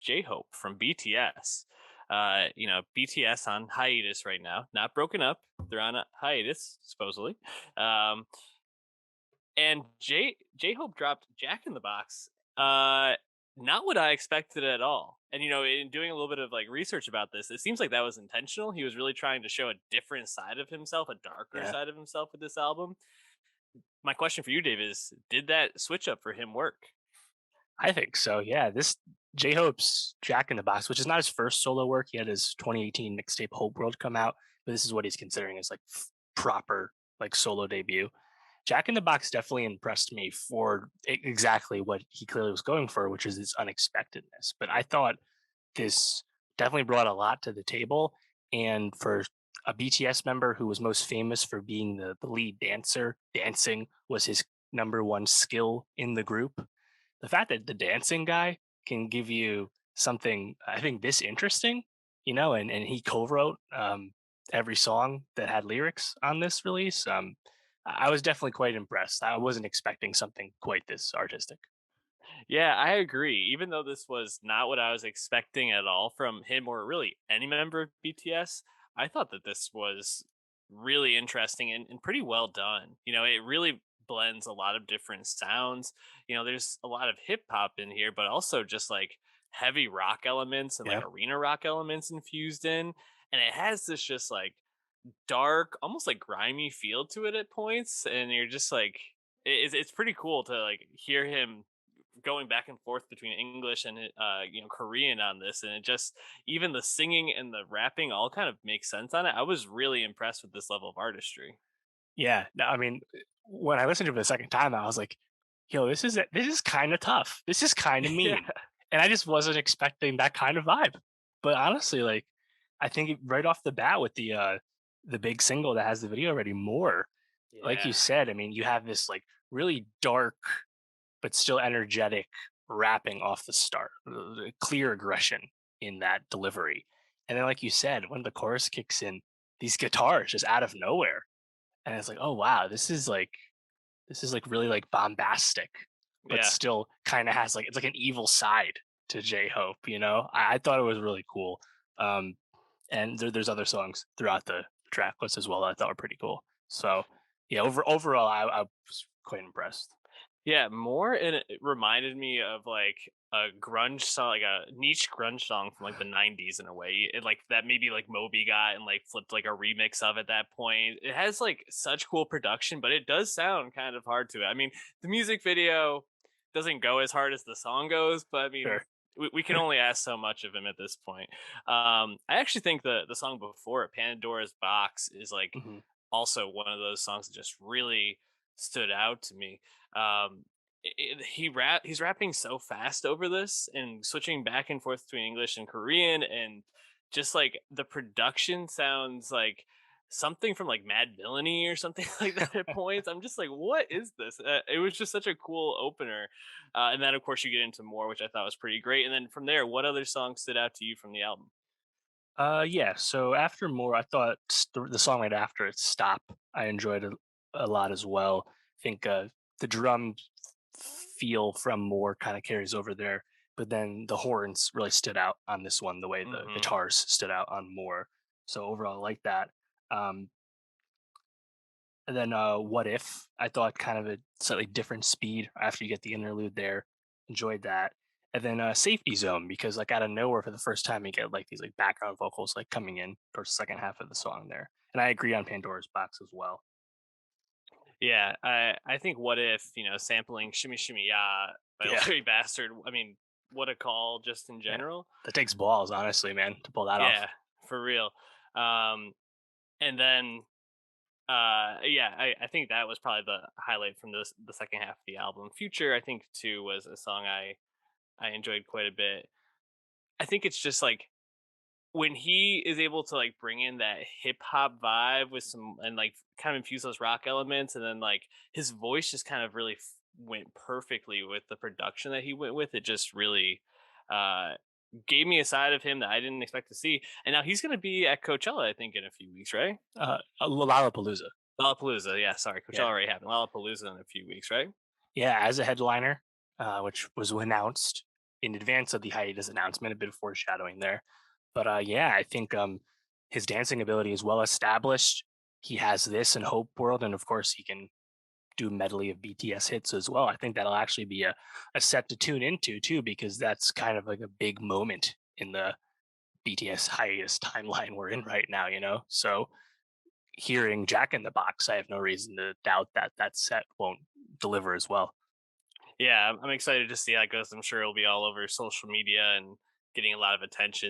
J-Hope from BTS. BTS on hiatus right now, not broken up. They're on a hiatus, supposedly. Um, and J-Hope dropped Jack in the Box. Uh, Not what I expected at all. And in doing a little bit of like research about this, it seems like that was intentional. He was really trying to show a different side of himself, a darker Yeah, side of himself with this album. My question for you, Dave, is did that switch up for him work? I think so. Yeah, this J Hope's Jack in the Box, which is not his first solo work. He had his 2018 mixtape Hope World come out, but this is what he's considering his like proper like solo debut. Jack in the Box definitely impressed me for exactly what he clearly was going for, which is his unexpectedness. But I thought this definitely brought a lot to the table. And for a BTS member who was most famous for being the lead dancer, dancing was his number one skill in the group. The fact that the dancing guy can give you something, I think, this interesting, and he co-wrote every song that had lyrics on this release. I was definitely quite impressed. I wasn't expecting something quite this artistic. Yeah, I agree. Even though this was not what I was expecting at all from him or really any member of BTS, I thought that this was really interesting and pretty well done. It really blends a lot of different sounds. There's a lot of hip hop in here, but also just like heavy rock elements and like Yeah. arena rock elements infused in. And it has this just like dark, almost like grimy feel to it at points. And you're just like, it's pretty cool to like hear him going back and forth between English and Korean on this, and it just even the singing and the rapping all kind of makes sense on it. I was really impressed with this level of artistry. Yeah. No, I mean, when I listened to it the second time, I was like, "Yo, this is kind of tough. This is kind of Yeah, mean," and I just wasn't expecting that kind of vibe. But honestly, like, I think right off the bat with the big single that has the video already, more like you yeah, said. I mean, you have this like really dark but still energetic rapping off the start, the clear aggression in that delivery, and then like you said, when the chorus kicks in, these guitars just out of nowhere and it's like, oh wow, this is like really like bombastic, but yeah. still kind of has like it's like an evil side to J Hope. I thought it was really cool. Um, and there's other songs throughout the track list as well that I thought were pretty cool. So yeah, overall, I was quite impressed. Yeah, more and it reminded me of like a grunge song, like a niche grunge song from like the '90s in a way. Like that maybe like Moby got and like flipped like a remix of at that point. It has like such cool production, but it does sound kind of hard to it. I mean, the music video doesn't go as hard as the song goes, but I mean, Sure. we can only ask so much of him at this point. I actually think the song before it, Pandora's Box, is like Hmm. also one of those songs that just really stood out to me. Um, he's rapping so fast over this and switching back and forth between English and Korean, and just like the production sounds like something from like Mad Villainy or something like that at points. I'm just like, what is this? It was just such a cool opener, and then of course you get into more, which I thought was pretty great. And then from there, what other songs stood out to you from the album? Yeah. So after more, I thought the song right after it, "Stop," I enjoyed a lot as well. I think the drum feel from more kind of carries over there, but then the horns really stood out on this one, the way the Hmm. guitars stood out on more. So overall, I like that. Um, and then "What If," I thought kind of a slightly different speed after you get the interlude there. Enjoyed that. And then "Safety Zone," because like out of nowhere for the first time you get like these like background vocals like coming in towards the second half of the song there. And I agree on Pandora's Box as well. Yeah, I think what if sampling "Shimmy Shimmy Ya" by Yeah, Larry Bastard. I mean, what a call just in yeah. general. That takes balls, honestly, man, to pull that off. Yeah, for real. Um, and then yeah, I think that was probably the highlight from the second half of the album. Future, I think too, was a song I enjoyed quite a bit. I think it's just like when he is able to like bring in that hip hop vibe with some and like kind of infuse those rock elements, and then like his voice just kind of really went perfectly with the production that he went with. It just really uh gave me a side of him that I didn't expect to see. And now he's going to be at Coachella, I think, in a few weeks, right? Lollapalooza. Lollapalooza, yeah, sorry, Coachella Yeah. already happened. Lollapalooza in a few weeks, right? Yeah, as a headliner, which was announced. in advance of the hiatus announcement, a bit of foreshadowing there. But yeah, I think his dancing ability is well established. He has this in Hope World, and of course, he can do a medley of BTS hits as well. I think that'll actually be a set to tune into too, because that's kind of like a big moment in the BTS hiatus timeline we're in right now, you know? So hearing Jack in the Box, I have no reason to doubt that that set won't deliver as well. Yeah, I'm excited to see how it goes. I'm sure it'll be all over social media and getting a lot of attention.